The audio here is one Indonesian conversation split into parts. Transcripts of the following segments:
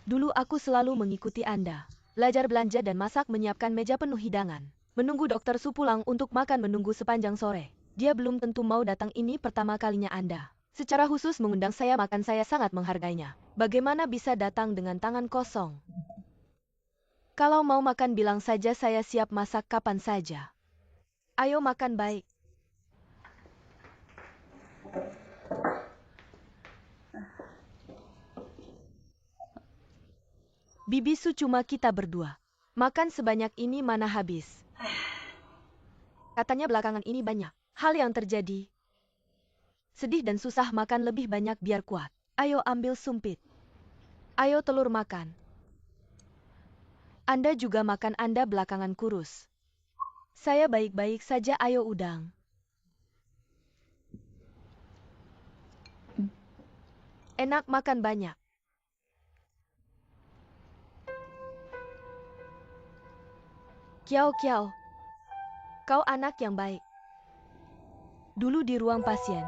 Dulu aku selalu mengikuti Anda. Belajar belanja dan masak menyiapkan meja penuh hidangan. Menunggu dokter Su pulang untuk makan menunggu sepanjang sore. Dia belum tentu mau datang, ini pertama kalinya Anda secara khusus mengundang saya makan, saya sangat menghargainya. Bagaimana bisa datang dengan tangan kosong? Kalau mau makan bilang saja, saya siap masak kapan saja. Ayo makan baik. Bibi Su, cuma kita berdua. Makan sebanyak ini mana habis. Katanya belakangan ini banyak hal yang terjadi. Sedih dan susah, makan lebih banyak biar kuat. Ayo ambil sumpit. Ayo telur makan. Anda juga makan, Anda belakangan kurus. Saya baik-baik saja, ayo udang. Enak, makan banyak. Kiao Kiao. Kau anak yang baik. Dulu di ruang pasien,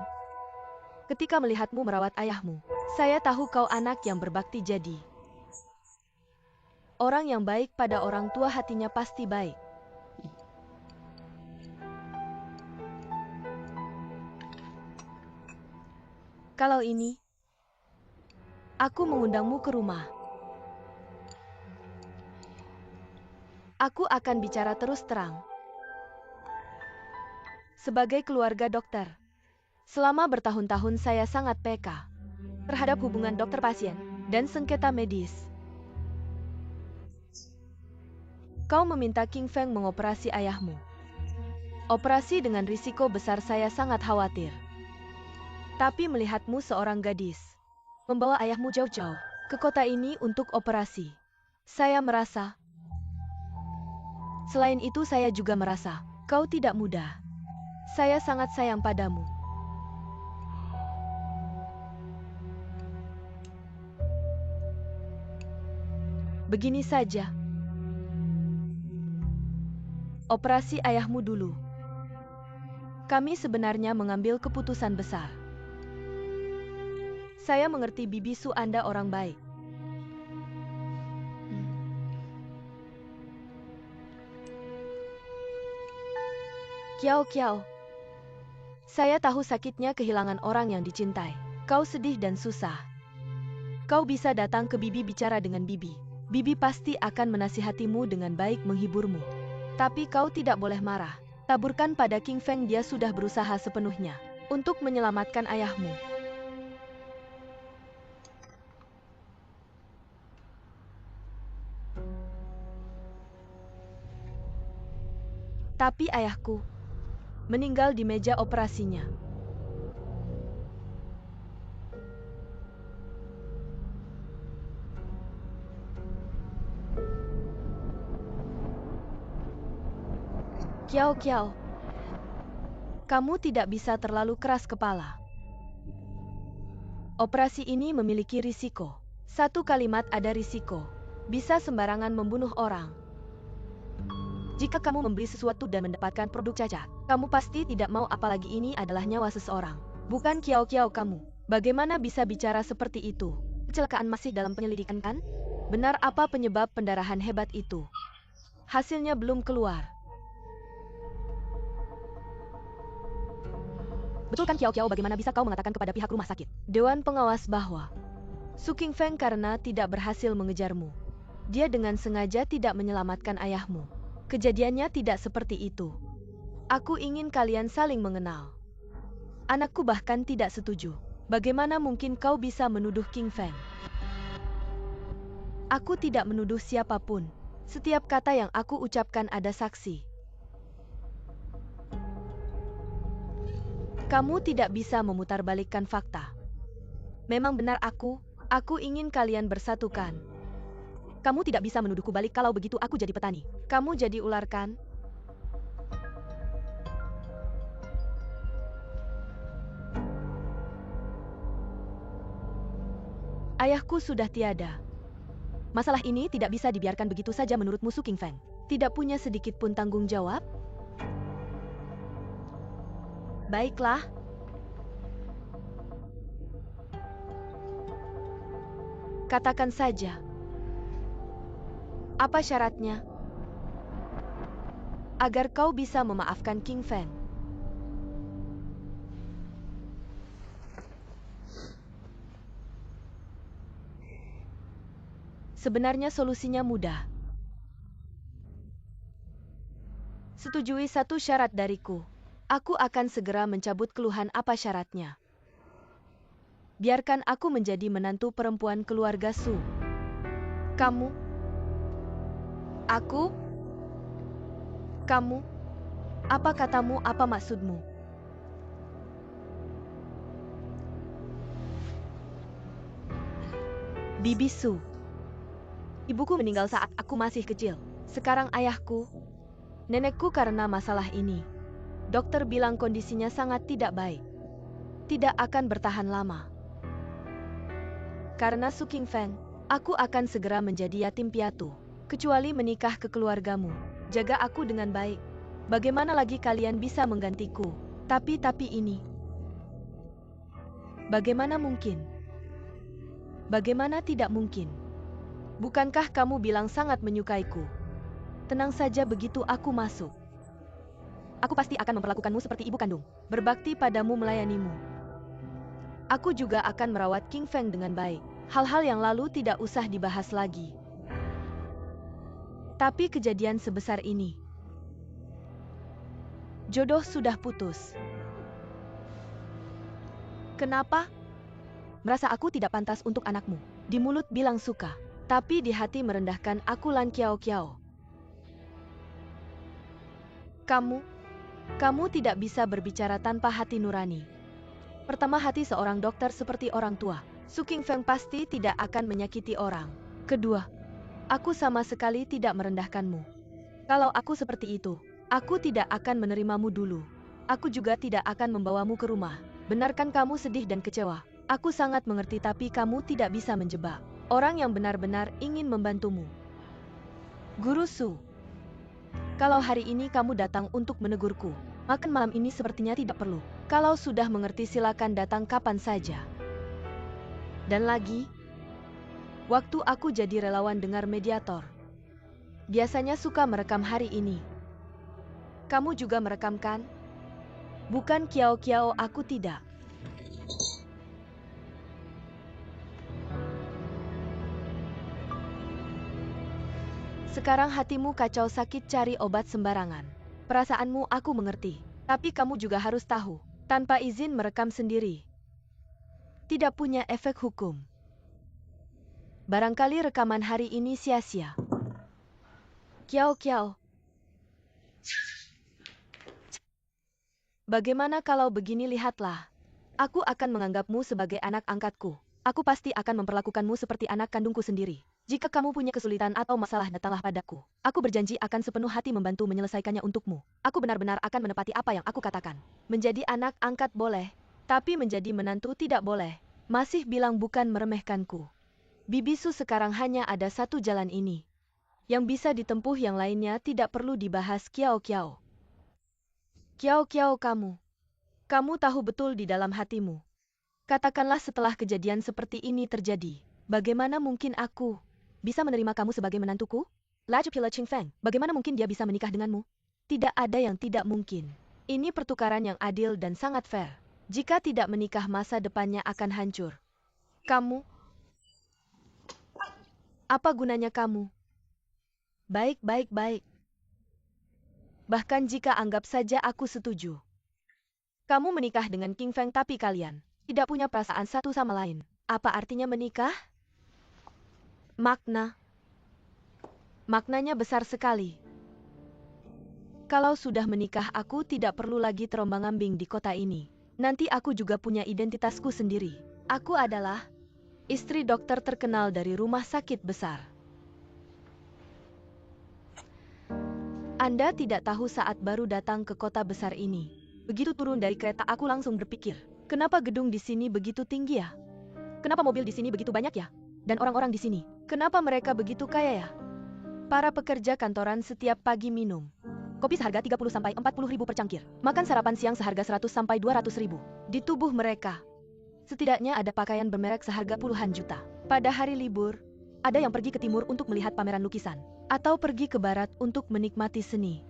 ketika melihatmu merawat ayahmu, saya tahu kau anak yang berbakti, jadi orang yang baik pada orang tua hatinya pasti baik. Kalau ini, aku mengundangmu ke rumah. Aku akan bicara terus terang. Sebagai keluarga dokter, selama bertahun-tahun saya sangat peka terhadap hubungan dokter-pasien dan sengketa medis. Kau meminta King Feng mengoperasi ayahmu. Operasi dengan risiko besar, saya sangat khawatir. Tapi melihatmu seorang gadis membawa ayahmu jauh-jauh ke kota ini untuk operasi, saya merasa. Selain itu saya juga merasa kau tidak mudah. Saya sangat sayang padamu. Begini saja. Operasi ayahmu dulu. Kami sebenarnya mengambil keputusan besar. Saya mengerti Bibi Su, Anda orang baik. Kiao Kiao. Saya tahu sakitnya kehilangan orang yang dicintai. Kau sedih dan susah. Kau bisa datang ke Bibi, bicara dengan Bibi. Bibi pasti akan menasihatimu dengan baik, menghiburmu. Tapi kau tidak boleh marah. Taburkan pada King Feng, dia sudah berusaha sepenuhnya untuk menyelamatkan ayahmu. Tapi ayahku meninggal di meja operasinya. Kiao Kiao, kamu tidak bisa terlalu keras kepala. Operasi ini memiliki risiko. Satu kalimat ada risiko. Bisa sembarangan membunuh orang. Jika kamu membeli sesuatu dan mendapatkan produk cacat, kamu pasti tidak mau, apalagi ini adalah nyawa seseorang. Bukan Kiao Kiao kamu. Bagaimana bisa bicara seperti itu? Kecelakaan masih dalam penyelidikan kan? Benar, apa penyebab pendarahan hebat itu? Hasilnya belum keluar. Betul kan Kiao Kiao, bagaimana bisa kau mengatakan kepada pihak rumah sakit Dewan Pengawas bahwa Su King Feng karena tidak berhasil mengejarmu, dia dengan sengaja tidak menyelamatkan ayahmu? Kejadiannya tidak seperti itu. Aku ingin kalian saling mengenal. Anakku bahkan tidak setuju. Bagaimana mungkin kau bisa menuduh King Feng? Aku tidak menuduh siapapun. Setiap kata yang aku ucapkan ada saksi. Kamu tidak bisa memutarbalikkan fakta. Memang benar, aku ingin kalian bersatukan. Kamu tidak bisa menuduhku balik. Kalau begitu aku jadi petani. Kamu jadi ular kan? Ayahku sudah tiada. Masalah ini tidak bisa dibiarkan begitu saja menurutmu Su King Feng. Tidak punya sedikit pun tanggung jawab? Baiklah. Katakan saja. Apa syaratnya? Agar kau bisa memaafkan King Feng. Sebenarnya solusinya mudah. Setujui satu syarat dariku. Aku akan segera mencabut keluhan. Apa syaratnya? Biarkan aku menjadi menantu perempuan keluarga Su. Kamu? Aku? Kamu? Apa katamu? Apa maksudmu? Bibi Su. Ibuku meninggal saat aku masih kecil. Sekarang ayahku, nenekku karena masalah ini. Dokter bilang kondisinya sangat tidak baik. Tidak akan bertahan lama. Karena Su King Feng, aku akan segera menjadi yatim piatu. Kecuali menikah ke keluargamu. Jaga aku dengan baik. Bagaimana lagi kalian bisa menggantiku? Tapi ini. Bagaimana mungkin? Bagaimana tidak mungkin? Bukankah kamu bilang sangat menyukaiku? Tenang saja begitu aku masuk. Aku pasti akan memperlakukanmu seperti ibu kandung. Berbakti padamu melayanimu. Aku juga akan merawat King Feng dengan baik. Hal-hal yang lalu tidak usah dibahas lagi. Tapi kejadian sebesar ini. Jodoh sudah putus. Kenapa? Merasa aku tidak pantas untuk anakmu. Di mulut bilang suka. Tapi di hati merendahkan aku Lan Kiao Kiao. Kamu tidak bisa berbicara tanpa hati nurani. Pertama, hati seorang dokter seperti orang tua. Su King Feng pasti tidak akan menyakiti orang. Kedua, aku sama sekali tidak merendahkanmu. Kalau aku seperti itu, aku tidak akan menerimamu dulu. Aku juga tidak akan membawamu ke rumah. Benarkan kamu sedih dan kecewa. Aku sangat mengerti, tapi kamu tidak bisa menjebak orang yang benar-benar ingin membantumu. Guru Su, kalau hari ini kamu datang untuk menegurku, makan malam ini sepertinya tidak perlu. Kalau sudah mengerti silakan datang kapan saja. Dan lagi, waktu aku jadi relawan dengar mediator, biasanya suka merekam hari ini. Kamu juga merekam kan? Bukan Kiao Kiao, aku tidak. Sekarang hatimu kacau, sakit, cari obat sembarangan. Perasaanmu aku mengerti. Tapi kamu juga harus tahu, tanpa izin merekam sendiri tidak punya efek hukum. Barangkali rekaman hari ini sia-sia. Kiao Kiao. Bagaimana kalau begini, lihatlah. Aku akan menganggapmu sebagai anak angkatku. Aku pasti akan memperlakukanmu seperti anak kandungku sendiri. Jika kamu punya kesulitan atau masalah, datanglah padaku. Aku berjanji akan sepenuh hati membantu menyelesaikannya untukmu. Aku benar-benar akan menepati apa yang aku katakan. Menjadi anak angkat boleh, tapi menjadi menantu tidak boleh. Masih bilang bukan meremehkanku. Bibi Su, sekarang hanya ada satu jalan ini yang bisa ditempuh, yang lainnya tidak perlu dibahas. Kiao Kiao. Kiao Kiao, kamu tahu betul di dalam hatimu. Katakanlah setelah kejadian seperti ini terjadi, bagaimana mungkin aku bisa menerima kamu sebagai menantuku? Laju Pila Ching Feng, bagaimana mungkin dia bisa menikah denganmu? Tidak ada yang tidak mungkin. Ini pertukaran yang adil dan sangat fair. Jika tidak menikah, masa depannya akan hancur. Kamu? Apa gunanya kamu? Baik. Bahkan jika anggap saja aku setuju. Kamu menikah dengan King Feng tapi kalian tidak punya perasaan satu sama lain. Apa artinya menikah? Maknanya besar sekali. Kalau sudah menikah, aku tidak perlu lagi terombang-ambing di kota ini. Nanti aku juga punya identitasku sendiri. Aku adalah istri dokter terkenal dari rumah sakit besar. Anda tidak tahu, saat baru datang ke kota besar ini, begitu turun dari kereta aku langsung berpikir, kenapa gedung di sini begitu tinggi ya? Kenapa mobil di sini begitu banyak ya? Dan orang-orang di sini, kenapa mereka begitu kaya ya? Para pekerja kantoran setiap pagi minum kopi seharga 30-40 ribu per cangkir. Makan sarapan siang seharga 100-200 ribu. Di tubuh mereka, setidaknya ada pakaian bermerek seharga puluhan juta. Pada hari libur, ada yang pergi ke timur untuk melihat pameran lukisan. atau pergi ke barat untuk menikmati seni.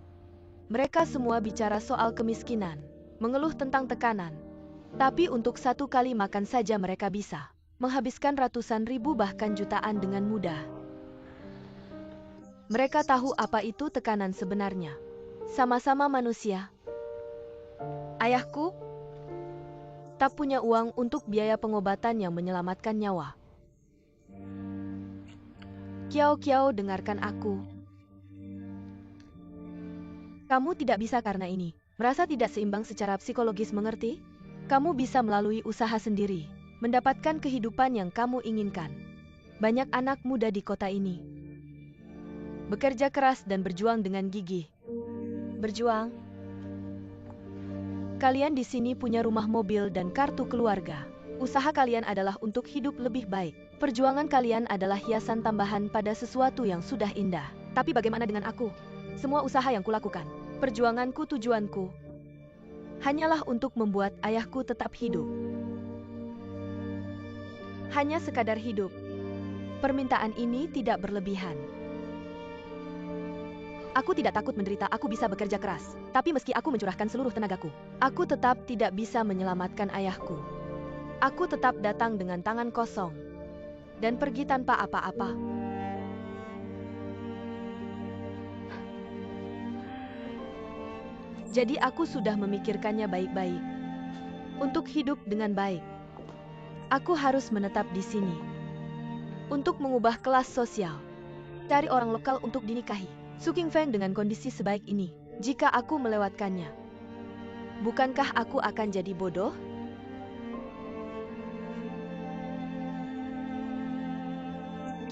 Mereka semua bicara soal kemiskinan, mengeluh tentang tekanan. Tapi untuk satu kali makan saja mereka bisa menghabiskan ratusan ribu bahkan jutaan dengan mudah. Mereka tahu apa itu tekanan sebenarnya. Sama-sama manusia. Ayahku tak punya uang untuk biaya pengobatan yang menyelamatkan nyawa. Kiao, dengarkan aku. Kamu tidak bisa karena ini. Merasa tidak seimbang secara psikologis, mengerti? Kamu bisa melalui usaha sendiri, mendapatkan kehidupan yang kamu inginkan. Banyak anak muda di kota ini bekerja keras dan berjuang dengan gigih. Berjuang. Kalian di sini punya rumah, mobil, dan kartu keluarga. Usaha kalian adalah untuk hidup lebih baik. Perjuangan kalian adalah hiasan tambahan pada sesuatu yang sudah indah. Tapi bagaimana dengan aku? Semua usaha yang kulakukan, perjuanganku, tujuanku, hanyalah untuk membuat ayahku tetap hidup. Hanya sekadar hidup. Permintaan ini tidak berlebihan. Aku tidak takut menderita, aku bisa bekerja keras. Tapi meski aku mencurahkan seluruh tenagaku, aku tetap tidak bisa menyelamatkan ayahku. Aku tetap datang dengan tangan kosong dan pergi tanpa apa-apa. Jadi aku sudah memikirkannya baik-baik. Untuk hidup dengan baik, aku harus menetap di sini. Untuk mengubah kelas sosial, cari orang lokal untuk dinikahi. Su Qingfeng dengan kondisi sebaik ini, jika aku melewatkannya, bukankah aku akan jadi bodoh?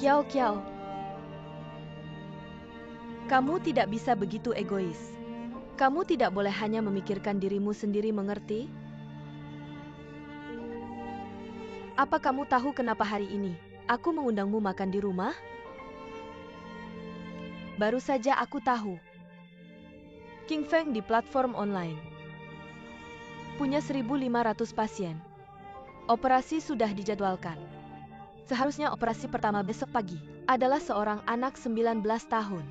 Kiao, kamu tidak bisa begitu egois. Kamu tidak boleh hanya memikirkan dirimu sendiri, mengerti? Apa kamu tahu kenapa hari ini aku mengundangmu makan di rumah? Baru saja aku tahu. Qingfeng di platform online punya 1.500 pasien. Operasi sudah dijadwalkan. Seharusnya operasi pertama besok pagi adalah seorang anak 19 tahun.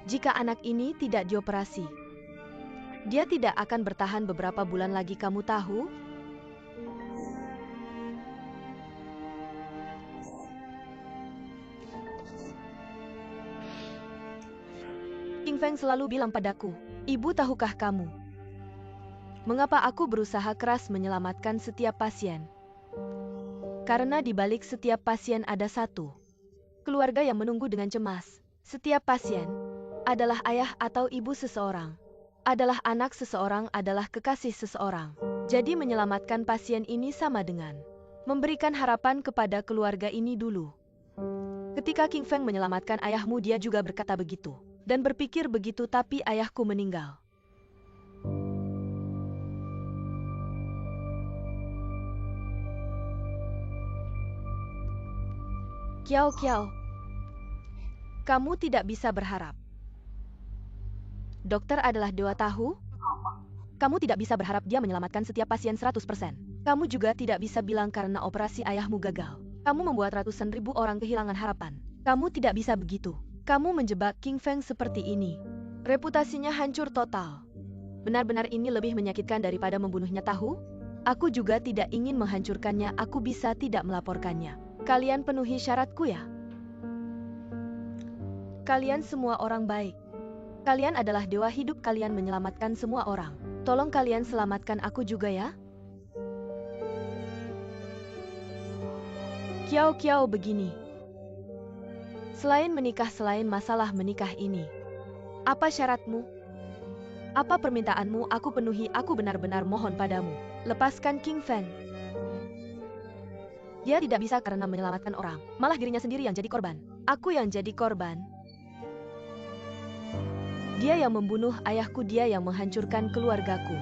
Jika anak ini tidak dioperasi, dia tidak akan bertahan beberapa bulan lagi, kamu tahu? Qingfeng selalu bilang padaku, "Ibu, tahukah kamu mengapa aku berusaha keras menyelamatkan setiap pasien? Karena di balik setiap pasien ada satu keluarga yang menunggu dengan cemas. Setiap pasien adalah ayah atau ibu seseorang, adalah anak seseorang, adalah kekasih seseorang. Jadi menyelamatkan pasien ini sama dengan memberikan harapan kepada keluarga ini dulu." Ketika Qingfeng menyelamatkan ayahmu, dia juga berkata begitu dan berpikir begitu, tapi ayahku meninggal. Kiao, kamu tidak bisa berharap. Dokter adalah dewa, tahu? Kamu tidak bisa berharap dia menyelamatkan setiap pasien 100%. Kamu juga tidak bisa bilang karena operasi ayahmu gagal, kamu membuat ratusan ribu orang kehilangan harapan. Kamu tidak bisa begitu. Kamu menjebak Qingfeng seperti ini. Reputasinya hancur total. Benar-benar ini lebih menyakitkan daripada membunuhnya, tahu? Aku juga tidak ingin menghancurkannya, aku bisa tidak melaporkannya. Kalian penuhi syaratku ya? Kalian semua orang baik. Kalian adalah dewa hidup, kalian menyelamatkan semua orang. Tolong kalian selamatkan aku juga ya? Kiao, begini. Selain menikah, selain masalah menikah ini, apa syaratmu? Apa permintaanmu? Aku penuhi, aku benar-benar mohon padamu. Lepaskan Qingfeng. Dia tidak bisa karena menyelamatkan orang, malah dirinya sendiri yang jadi korban. Aku yang jadi korban. Dia yang membunuh ayahku, dia yang menghancurkan keluargaku.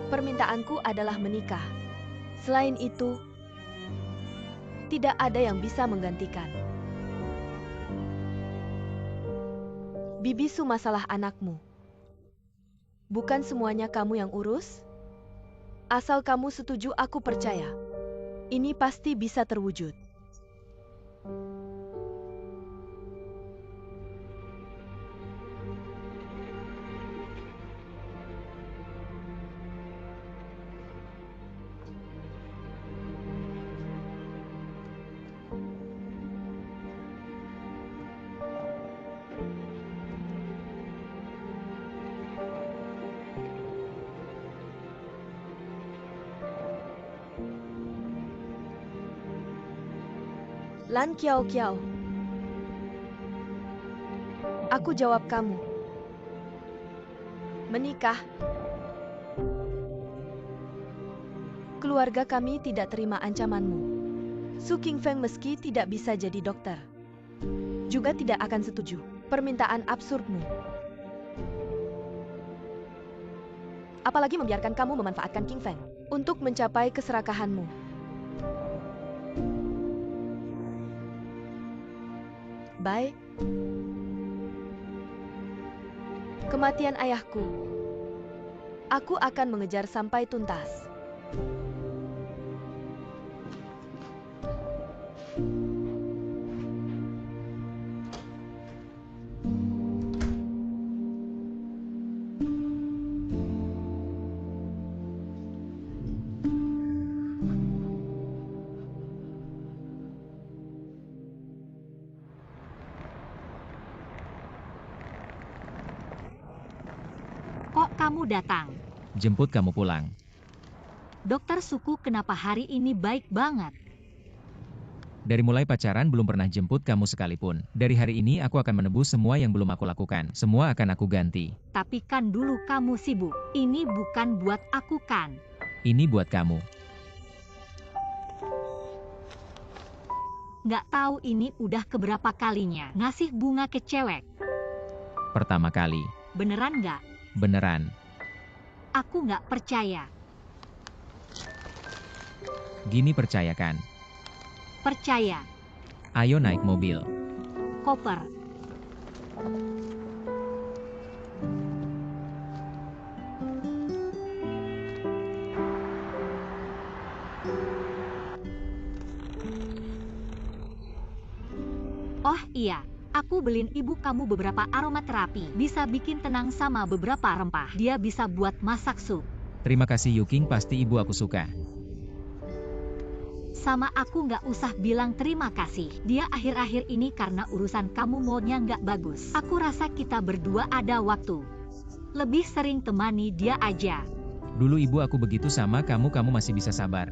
Permintaanku adalah menikah. Selain itu, tidak ada yang bisa menggantikan. Bibisu, masalah anakmu. Bukan semuanya kamu yang urus? Asal kamu setuju, aku percaya. Ini pasti bisa terwujud. Lan Kiao Kiao. Aku jawab kamu. Menikah. Keluarga kami tidak terima ancamanmu. Su Qingfeng meski tidak bisa jadi dokter, juga tidak akan setuju permintaan absurdmu. Apalagi membiarkan kamu memanfaatkan Qingfeng untuk mencapai keserakahanmu. Baik. Kematian ayahku. Aku akan mengejar sampai tuntas. Kok kamu datang? Jemput kamu pulang. Dokter Suku kenapa hari ini baik banget? Dari mulai pacaran belum pernah jemput kamu sekalipun. Dari hari ini aku akan menebus semua yang belum aku lakukan. Semua akan aku ganti. Tapi kan dulu kamu sibuk. Ini bukan buat aku kan? Ini buat kamu. Nggak tahu ini udah keberapa kalinya ngasih bunga ke cewek. Pertama kali. Beneran nggak? Beneran. Aku nggak percaya. Gini percayakan. Percaya. Ayo naik mobil. Koper. Oh iya, aku beliin ibu kamu beberapa aromaterapi. Bisa bikin tenang sama beberapa rempah. Dia bisa buat masak sup. Terima kasih Yuking, pasti ibu aku suka. Sama aku nggak usah bilang terima kasih. Dia akhir-akhir ini karena urusan kamu moodnya nggak bagus. Aku rasa kita berdua ada waktu. Lebih sering temani dia aja. Dulu ibu aku begitu sama kamu masih bisa sabar.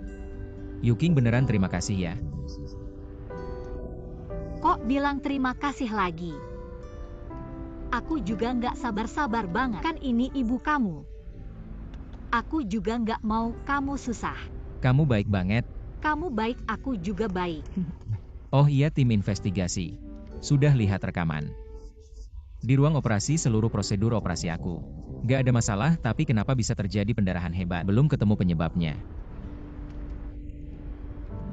Yuking beneran terima kasih ya. Kok bilang terima kasih lagi? Aku juga nggak sabar-sabar banget. Kan ini ibu kamu. Aku juga nggak mau kamu susah. Kamu baik banget. Kamu baik, aku juga baik. Oh iya, tim investigasi. Sudah lihat rekaman. Di ruang operasi seluruh prosedur operasi aku. Gak ada masalah, tapi kenapa bisa terjadi pendarahan hebat? Belum ketemu penyebabnya.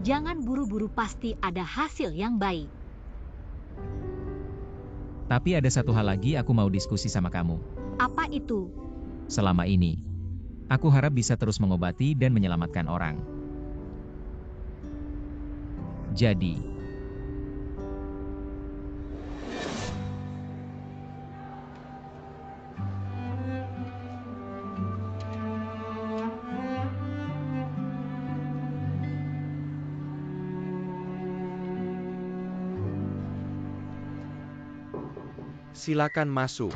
Jangan buru-buru, pasti ada hasil yang baik. Tapi ada satu hal lagi aku mau diskusi sama kamu. Apa itu? Selama ini, aku harap bisa terus mengobati dan menyelamatkan orang. Jadi, silakan masuk.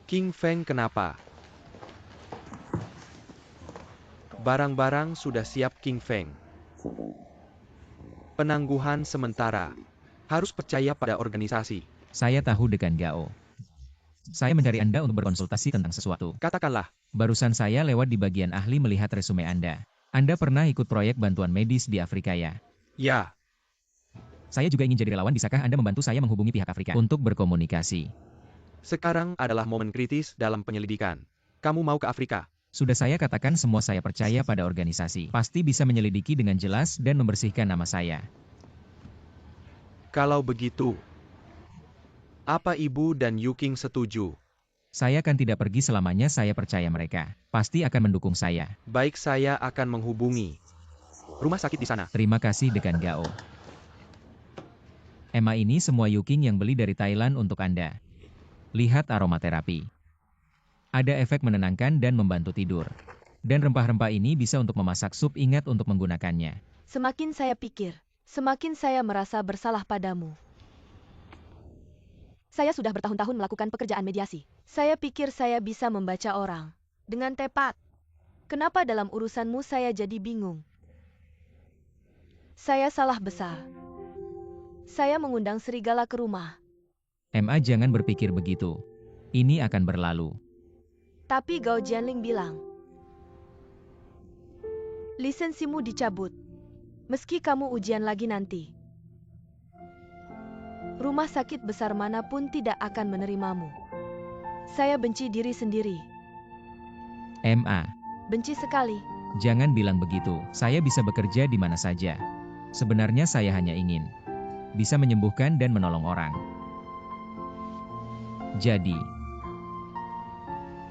Qingfeng kenapa? Barang-barang sudah siap Qingfeng. Penangguhan sementara. Harus percaya pada organisasi. saya tahu dengan Gao. Saya mencari Anda untuk berkonsultasi tentang sesuatu. Katakanlah, Barusan saya lewat di bagian ahli melihat resume Anda. Anda pernah ikut proyek bantuan medis di Afrika ya? ya, Saya juga ingin jadi relawan, bisakah Anda membantu saya menghubungi pihak Afrika untuk berkomunikasi? sekarang adalah momen kritis dalam penyelidikan. Kamu mau ke Afrika? Sudah saya katakan semua, saya percaya pada organisasi. Pasti bisa menyelidiki dengan jelas dan membersihkan nama saya. Kalau begitu, apa Ibu dan Yuking setuju? Saya kan tidak pergi selamanya, saya percaya mereka. Pasti akan mendukung saya. Baik, saya akan menghubungi rumah sakit di sana. Terima kasih Dekan Gao. Emma, ini semua Yuking yang beli dari Thailand untuk Anda. Lihat aromaterapi. Ada efek menenangkan dan membantu tidur. Dan rempah-rempah ini bisa untuk memasak sup, ingat untuk menggunakannya. Semakin saya pikir, semakin saya merasa bersalah padamu. Saya sudah bertahun-tahun melakukan pekerjaan mediasi. Saya pikir saya bisa membaca orang dengan tepat. Kenapa dalam urusanmu saya jadi bingung? Saya salah besar. Saya mengundang serigala ke rumah. Emma, jangan berpikir begitu. Ini akan berlalu. Tapi Gao Jianling bilang, lisensimu dicabut. Meski kamu ujian lagi nanti. Rumah sakit besar manapun tidak akan menerimamu. Saya benci diri sendiri. Emma, Benci sekali. jangan bilang begitu. Saya bisa bekerja di mana saja. Sebenarnya saya hanya ingin bisa menyembuhkan dan menolong orang. Jadi,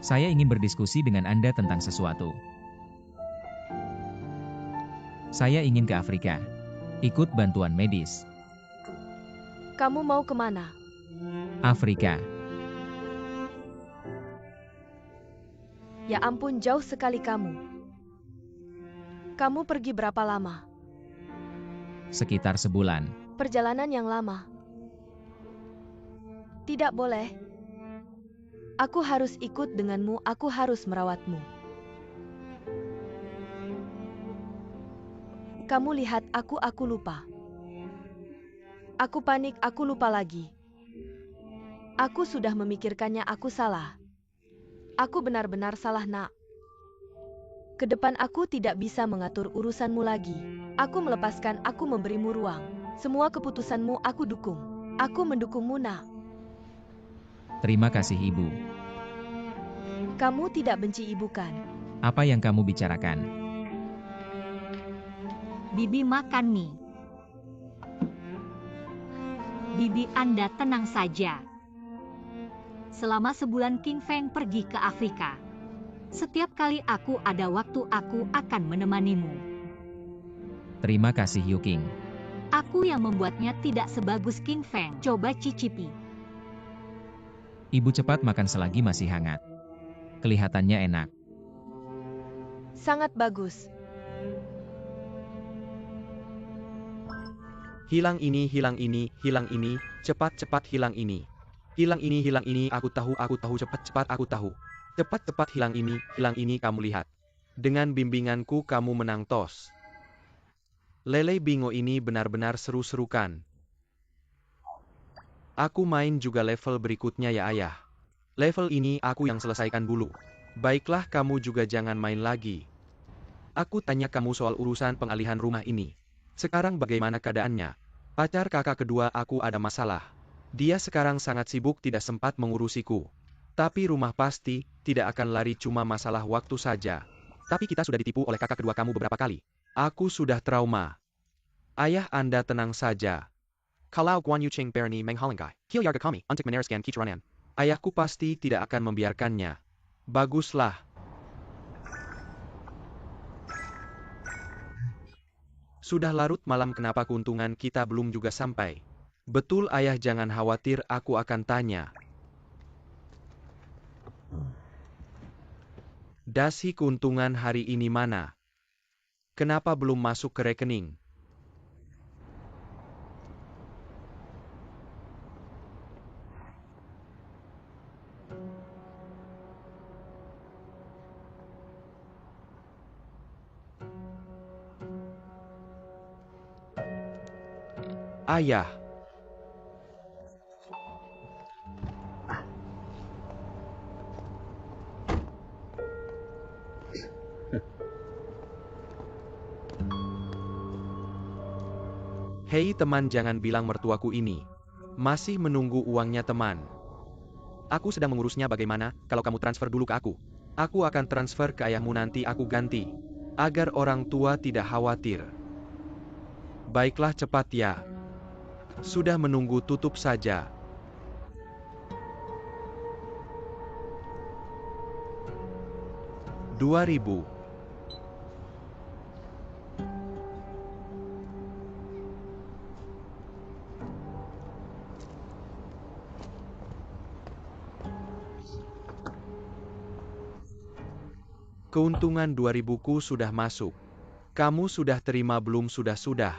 saya ingin berdiskusi dengan Anda tentang sesuatu. Saya ingin ke Afrika. Ikut bantuan medis. Kamu mau kemana? Afrika. Ya ampun, jauh sekali kamu. Kamu pergi berapa lama? Sekitar sebulan. Perjalanan yang lama. Tidak boleh. Aku harus ikut denganmu, aku harus merawatmu. Kamu lihat aku lupa. Aku panik, aku lupa lagi. Aku sudah memikirkannya, aku salah. Aku benar-benar salah, nak. Ke depan aku tidak bisa mengatur urusanmu lagi. Aku melepaskan, aku memberimu ruang. Semua keputusanmu aku dukung. Aku mendukungmu, nak. Terima kasih, Ibu. Kamu tidak benci ibu kan? Apa yang kamu bicarakan? Bibi makan mie. Bibi, Anda tenang saja. Selama sebulan King Feng pergi ke Afrika. Setiap kali aku ada waktu, aku akan menemanimu. Terima kasih, Yuking. Aku yang membuatnya tidak sebagus King Feng. Coba cicipi. Ibu cepat makan selagi masih hangat. Kelihatannya enak. Sangat bagus. Hilang ini, hilang ini, hilang ini, cepat-cepat hilang ini. Hilang ini, aku tahu, cepat-cepat aku tahu. Cepat-cepat hilang ini, kamu lihat. Dengan bimbinganku kamu menang tos. Lele bingo ini benar-benar seru-serukan. Aku main juga level berikutnya ya ayah. Level ini aku yang selesaikan dulu. Baiklah, kamu juga jangan main lagi. Aku tanya kamu soal urusan pengalihan rumah ini. Sekarang bagaimana keadaannya? Pacar kakak kedua aku ada masalah. Dia sekarang sangat sibuk, tidak sempat mengurusiku. Tapi rumah pasti tidak akan lari, cuma masalah waktu saja. Tapi kita sudah ditipu oleh kakak kedua kamu beberapa kali. Aku sudah trauma. Ayah Anda tenang saja. Kalau Guan Yu Ching Berni Menghalangai, Kilyarga kami, untuk meneruskan kicuranan. Ayahku pasti tidak akan membiarkannya. Baguslah. Sudah larut malam, kenapa keuntungan kita belum juga sampai? Betul ayah, jangan khawatir, aku akan tanya. Dasi keuntungan hari ini mana? Kenapa belum masuk ke rekening? Ayah. Hei teman, jangan bilang mertuaku ini. Masih menunggu uangnya teman. Aku sedang mengurusnya, bagaimana kalau kamu transfer dulu ke aku? Aku akan transfer ke ayahmu, nanti aku ganti. Agar orang tua tidak khawatir. Baiklah, cepat ya. Sudah menunggu, tutup saja. 2.000. Keuntungan 2.000-ku sudah masuk. Kamu sudah terima belum? Sudah.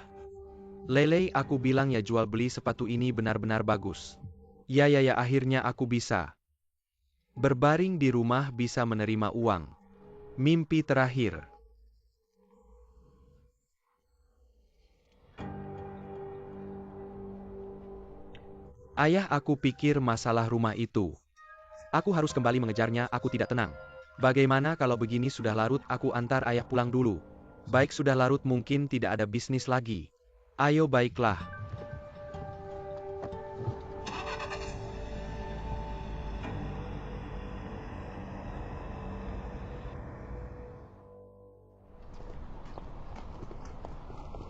Lele, aku bilang ya jual beli sepatu ini benar-benar bagus. Ya, akhirnya aku bisa. Berbaring di rumah bisa menerima uang. Mimpi terakhir. Ayah, aku pikir masalah rumah itu. Aku harus kembali mengejarnya, aku tidak tenang. Bagaimana kalau begini sudah larut, aku antar ayah pulang dulu. Baik, sudah larut mungkin tidak ada bisnis lagi. Ayo, baiklah.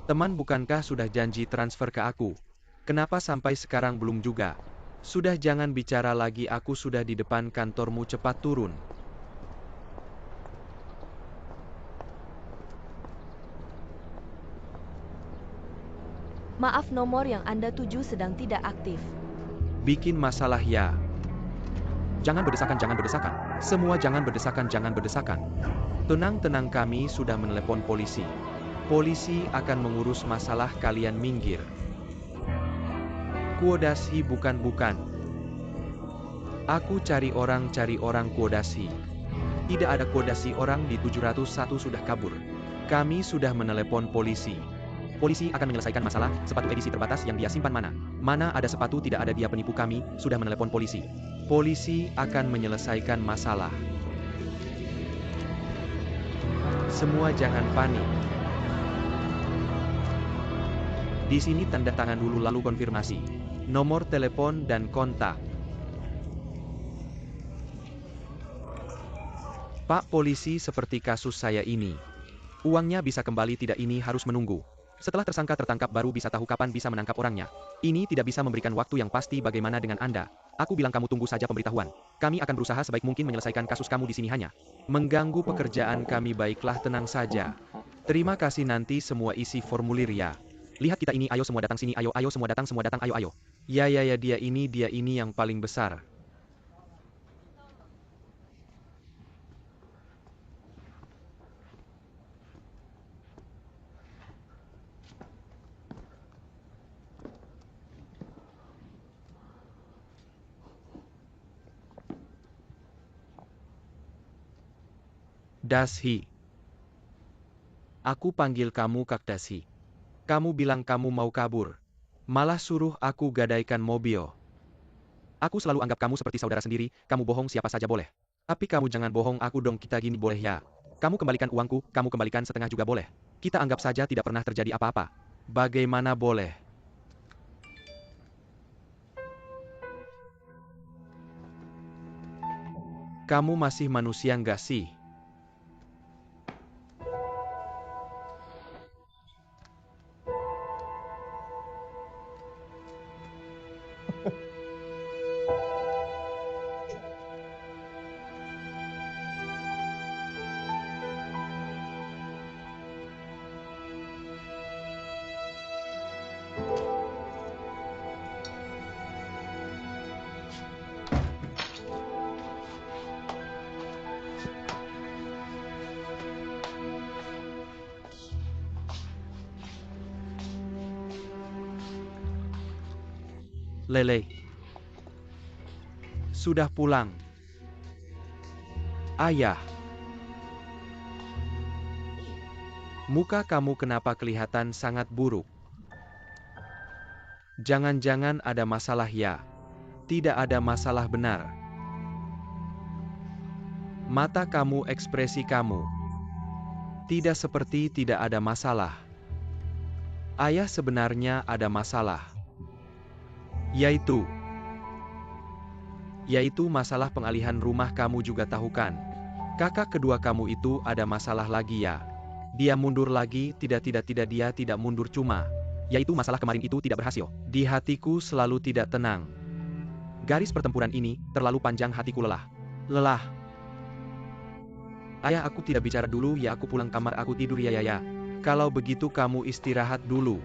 Teman, bukankah sudah janji transfer ke aku? Kenapa sampai sekarang belum juga? Sudah, jangan bicara lagi, aku sudah di depan kantormu, cepat turun. Maaf, nomor yang Anda tuju sedang tidak aktif. Bikin masalah ya. Jangan berdesakan. Semua jangan berdesakan. Tenang, kami sudah menelepon polisi. Polisi akan mengurus masalah, kalian minggir. Kuodasi bukan. Aku cari orang kuodasi. Tidak ada kuodasi, orang di 701 sudah kabur. Kami sudah menelepon polisi. Polisi akan menyelesaikan masalah, sepatu edisi terbatas yang dia simpan mana? Mana ada sepatu, tidak ada, dia penipu, kami sudah menelepon polisi. Polisi akan menyelesaikan masalah. Semua jangan panik. Di sini tanda tangan dulu lalu konfirmasi. Nomor telepon dan kontak. Pak polisi, seperti kasus saya ini. Uangnya bisa kembali tidak, ini harus menunggu. Setelah tersangka tertangkap baru bisa tahu kapan bisa menangkap orangnya. Ini tidak bisa memberikan waktu yang pasti. Bagaimana dengan Anda? Aku bilang kamu tunggu saja pemberitahuan. Kami akan berusaha sebaik mungkin menyelesaikan kasus kamu di sini, hanya mengganggu pekerjaan kami. Baiklah, tenang saja. Terima kasih, nanti semua isi formulir ya. Lihat kita ini, ayo semua datang sini, ayo semua datang, ayo. Ya, dia ini yang paling besar. Dashi. Aku panggil kamu Kak Dashi. Kamu bilang kamu mau kabur. Malah suruh aku gadaikan mobil. Aku selalu anggap kamu seperti saudara sendiri, kamu bohong siapa saja boleh. Tapi kamu jangan bohong aku dong, kita gini boleh ya? Kamu kembalikan uangku, kamu kembalikan setengah juga boleh. Kita anggap saja tidak pernah terjadi apa-apa. Bagaimana boleh? Kamu masih manusia nggak sih? Lele. Sudah pulang. Ayah. Muka kamu kenapa kelihatan sangat buruk? Jangan-jangan ada masalah ya? Tidak ada masalah, benar. Mata kamu, ekspresi kamu. Tidak seperti tidak ada masalah. Ayah, sebenarnya ada masalah. Yaitu masalah pengalihan rumah, kamu juga tahu kan? Kakak kedua kamu itu ada masalah lagi ya? Dia mundur lagi, tidak, dia tidak mundur, cuma yaitu masalah kemarin itu tidak berhasil. Di hatiku selalu tidak tenang. Garis pertempuran ini terlalu panjang, hatiku lelah. Ayah, aku tidak bicara dulu ya, aku pulang kamar aku tidur ya. Kalau begitu kamu istirahat dulu.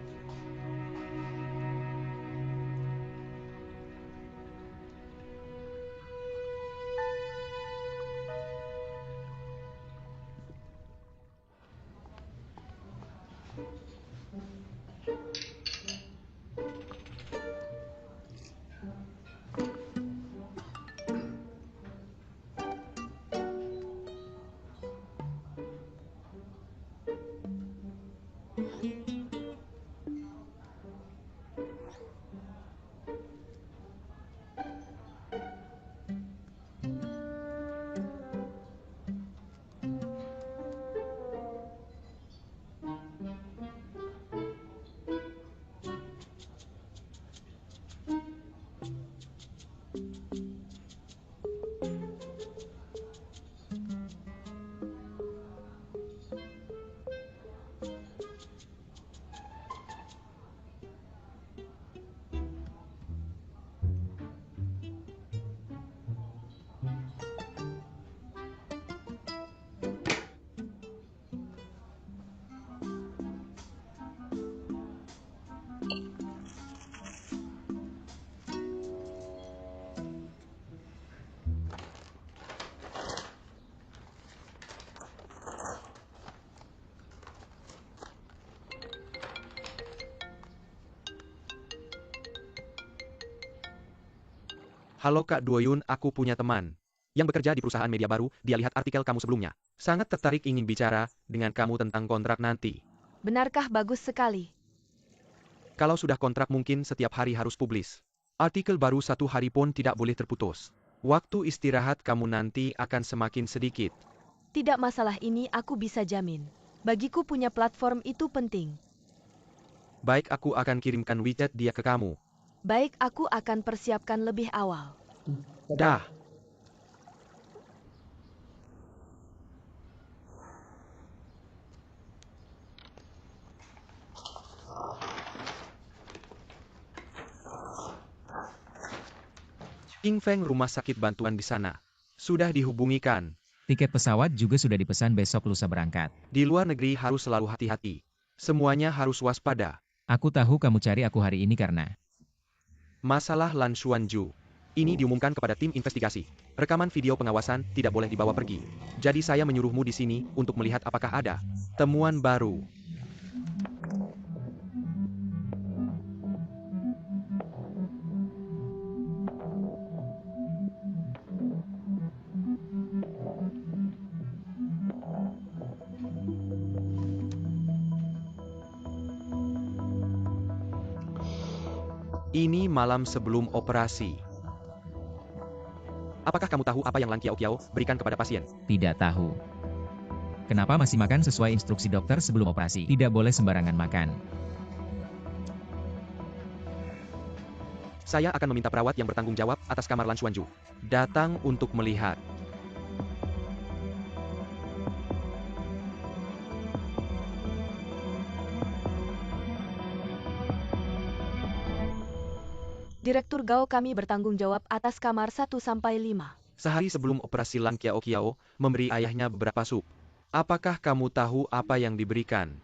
Halo Kak Doyun, aku punya teman yang bekerja di perusahaan media baru. Dia lihat artikel kamu sebelumnya. Sangat tertarik ingin bicara dengan kamu tentang kontrak nanti. Benarkah? Bagus sekali. Kalau sudah kontrak mungkin setiap hari harus publis. Artikel baru 1 hari pun tidak boleh terputus. Waktu istirahat kamu nanti akan semakin sedikit. Tidak masalah, ini aku bisa jamin. Bagiku punya platform itu penting. Baik, aku akan kirimkan WeChat dia ke kamu. Baik, aku akan persiapkan lebih awal. Dah. King Feng, rumah sakit bantuan di sana. Sudah dihubungikan. Tiket pesawat juga sudah dipesan, besok lusa berangkat. Di luar negeri harus selalu hati-hati. Semuanya harus waspada. Aku tahu kamu cari aku hari ini karena Masalah Lan Xuanju. Ini diumumkan kepada tim investigasi. Rekaman video pengawasan tidak boleh dibawa pergi. Jadi saya menyuruhmu di sini untuk melihat apakah ada temuan baru. Ini malam sebelum operasi. Apakah kamu tahu apa yang Lan Qiao berikan kepada pasien? tidak tahu. Kenapa masih makan sesuai instruksi dokter sebelum operasi? Tidak boleh sembarangan makan. Saya akan meminta perawat yang bertanggung jawab atas kamar Lan Xuanju datang untuk melihat. Direktur Gao, kami bertanggung jawab atas kamar 1 sampai 5. Sehari sebelum operasi Lan Qiao memberi ayahnya beberapa sup. Apakah kamu tahu apa yang diberikan?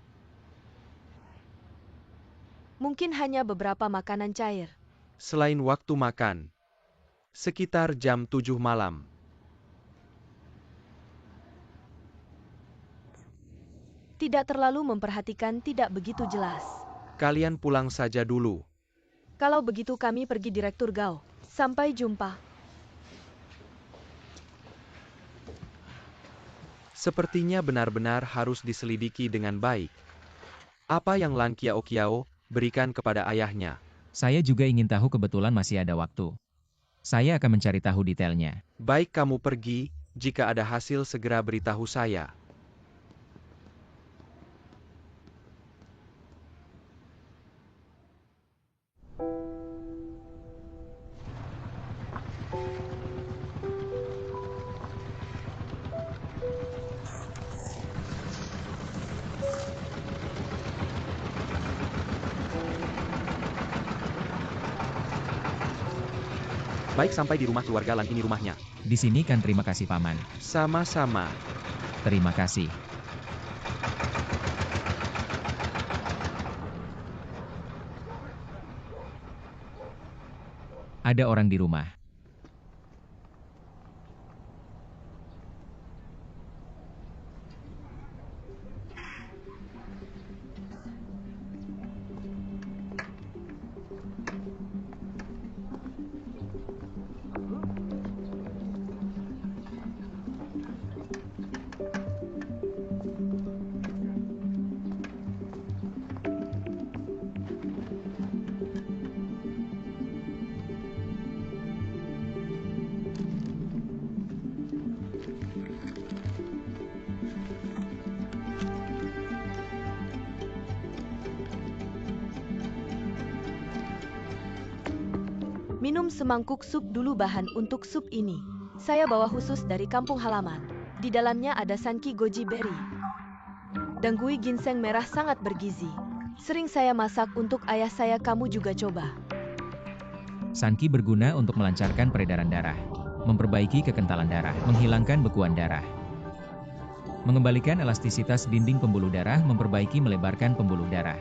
Mungkin hanya beberapa makanan cair. Selain waktu makan, sekitar jam 7 malam. Tidak terlalu memperhatikan, tidak begitu jelas. Kalian pulang saja dulu. Kalau begitu kami pergi, Direktur Gao. Sampai jumpa. Sepertinya benar-benar harus diselidiki dengan baik. Apa yang Lan Qiao berikan kepada ayahnya? Saya juga ingin tahu, kebetulan masih ada waktu. Saya akan mencari tahu detailnya. Baik, kamu pergi, jika ada hasil segera beritahu saya. Baik, sampai di rumah keluarga Lan, ini rumahnya. Di sini kan, terima kasih Paman. Sama-sama. Terima kasih. Ada orang di rumah. Minum semangkuk sup dulu. Bahan untuk sup ini saya bawa khusus dari kampung halaman. Di dalamnya ada sanki goji berry dan gui ginseng merah, sangat bergizi. Sering saya masak untuk ayah saya, kamu juga coba. Sanki berguna untuk melancarkan peredaran darah, memperbaiki kekentalan darah, menghilangkan bekuan darah, mengembalikan elastisitas dinding pembuluh darah, memperbaiki melebarkan pembuluh darah.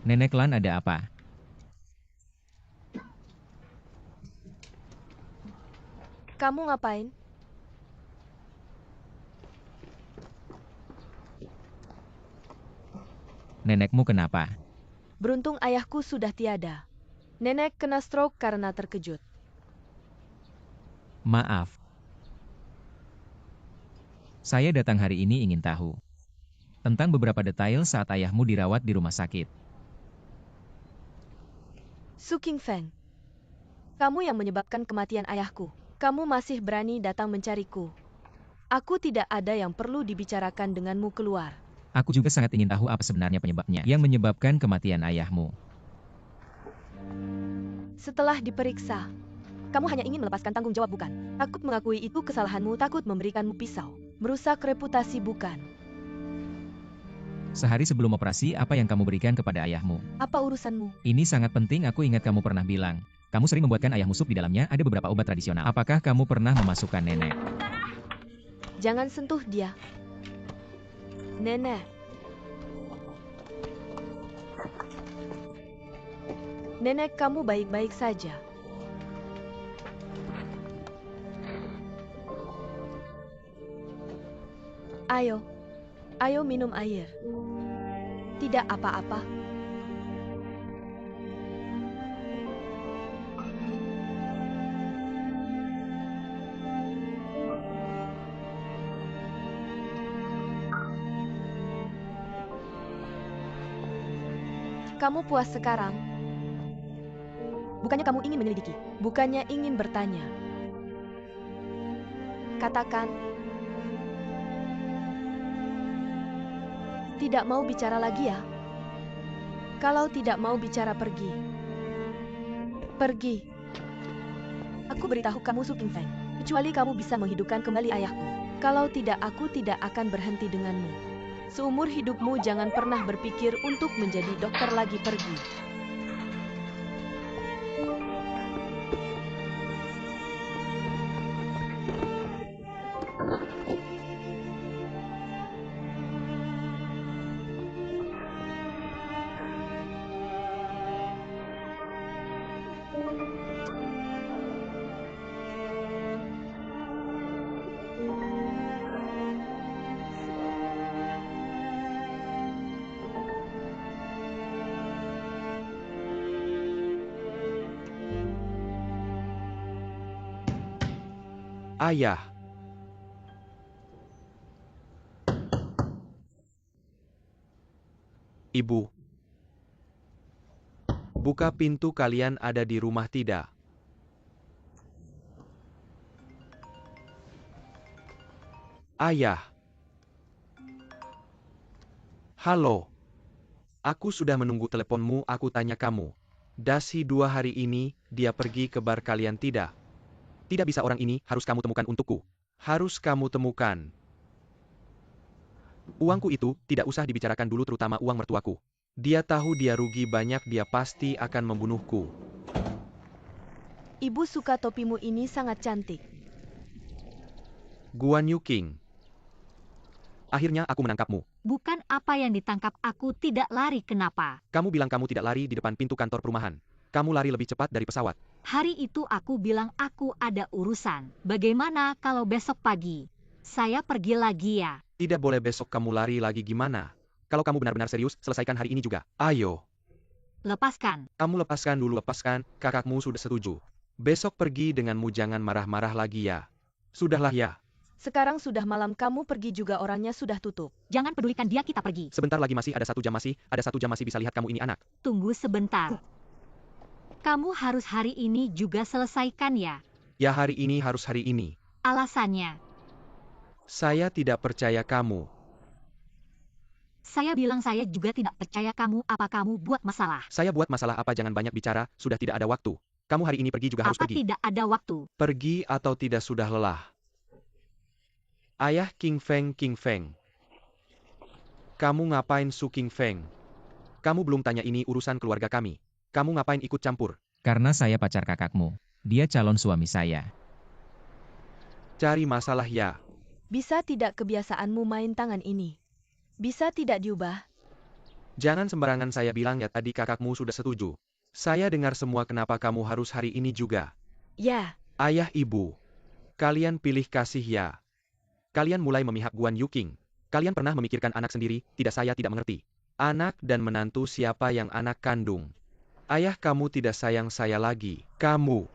Nenek Lan, ada apa? Kamu ngapain? Nenekmu kenapa? Beruntung ayahku sudah tiada. Nenek kena stroke karena terkejut. Maaf. Saya datang hari ini ingin tahu tentang beberapa detail saat ayahmu dirawat di rumah sakit. Su Qingfeng, kamu yang menyebabkan kematian ayahku. Kamu masih berani datang mencariku. Aku tidak ada yang perlu dibicarakan denganmu, keluar. Aku juga sangat ingin tahu apa sebenarnya penyebabnya yang menyebabkan kematian ayahmu. Setelah diperiksa, kamu hanya ingin melepaskan tanggung jawab, bukan? Takut mengakui itu kesalahanmu, takut memberikanmu pisau. Merusak reputasi, bukan? Sehari sebelum operasi, apa yang kamu berikan kepada ayahmu? Apa urusanmu? Ini sangat penting, aku ingat kamu pernah bilang. Kamu sering membuatkan ayahmu sup, di dalamnya ada beberapa obat tradisional. Apakah kamu pernah memasukkan nenek? Jangan sentuh dia. Nenek. Nenek, kamu baik-baik saja. Ayo. Ayo minum air. Tidak apa-apa. Kamu puas sekarang? Bukannya kamu ingin menyelidiki? Bukannya ingin bertanya? Katakan. Tidak mau bicara lagi ya? Kalau tidak mau bicara, pergi. Pergi. Aku beritahu kamu, Su Qingfeng. Kecuali kamu bisa menghidupkan kembali ayahku. Kalau tidak, aku tidak akan berhenti denganmu. Seumur hidupmu jangan pernah berpikir untuk menjadi dokter lagi, pergi. Ayah. Ibu. Buka pintu, kalian ada di rumah tidak? Ayah. Halo. Aku sudah menunggu teleponmu, aku tanya kamu. Dasi 2 hari ini, dia pergi ke bar, kalian tidak? Tidak bisa, orang ini harus kamu temukan untukku. Harus kamu temukan. Uangku itu tidak usah dibicarakan dulu, terutama uang mertuaku. Dia tahu dia rugi banyak, dia pasti akan membunuhku. Ibu suka topimu ini, sangat cantik. Guan Yuking. Akhirnya aku menangkapmu. Bukan apa yang ditangkap, aku tidak lari. Kenapa? Kamu bilang kamu tidak lari di depan pintu kantor perumahan. Kamu lari lebih cepat dari pesawat. Hari itu aku bilang aku ada urusan. Bagaimana kalau besok pagi saya pergi lagi ya? Tidak boleh besok kamu lari lagi, gimana? Kalau kamu benar-benar serius, selesaikan hari ini juga. Ayo. Lepaskan. Kamu lepaskan dulu, lepaskan. Kakakmu sudah setuju. Besok pergi denganmu, jangan marah-marah lagi ya. Sudahlah ya. Sekarang sudah malam, kamu pergi juga, orangnya sudah tutup. Jangan pedulikan dia, kita pergi. Sebentar lagi, masih ada 1 jam, ada 1 jam masih bisa lihat kamu ini anak. Tunggu sebentar. Kamu harus hari ini juga selesaikan ya? Ya, hari ini harus hari ini. Alasannya? Saya tidak percaya kamu. Saya bilang saya juga tidak percaya kamu. Apa kamu buat masalah? Saya buat masalah apa? Jangan banyak bicara, sudah tidak ada waktu. Kamu hari ini pergi juga harus Apa pergi. tidak ada waktu? Pergi atau tidak, sudah lelah. Ayah King Feng, King Feng. Kamu ngapain Su King Feng? Kamu belum tanya, ini urusan keluarga kami. Kamu ngapain ikut campur? Karena saya pacar kakakmu. Dia calon suami saya. Cari masalah ya. Bisa tidak kebiasaanmu main tangan ini? Bisa tidak diubah? Jangan sembarangan, saya bilang ya tadi kakakmu sudah setuju. Saya dengar semua, kenapa kamu harus hari ini juga? Ya, Ayah ibu. Kalian pilih kasih ya. Kalian mulai memihak Guan Yuking. Kalian pernah memikirkan anak sendiri? Tidak, saya tidak mengerti. Anak dan menantu, siapa yang anak kandung? Ayah kamu tidak sayang saya lagi. Kamu.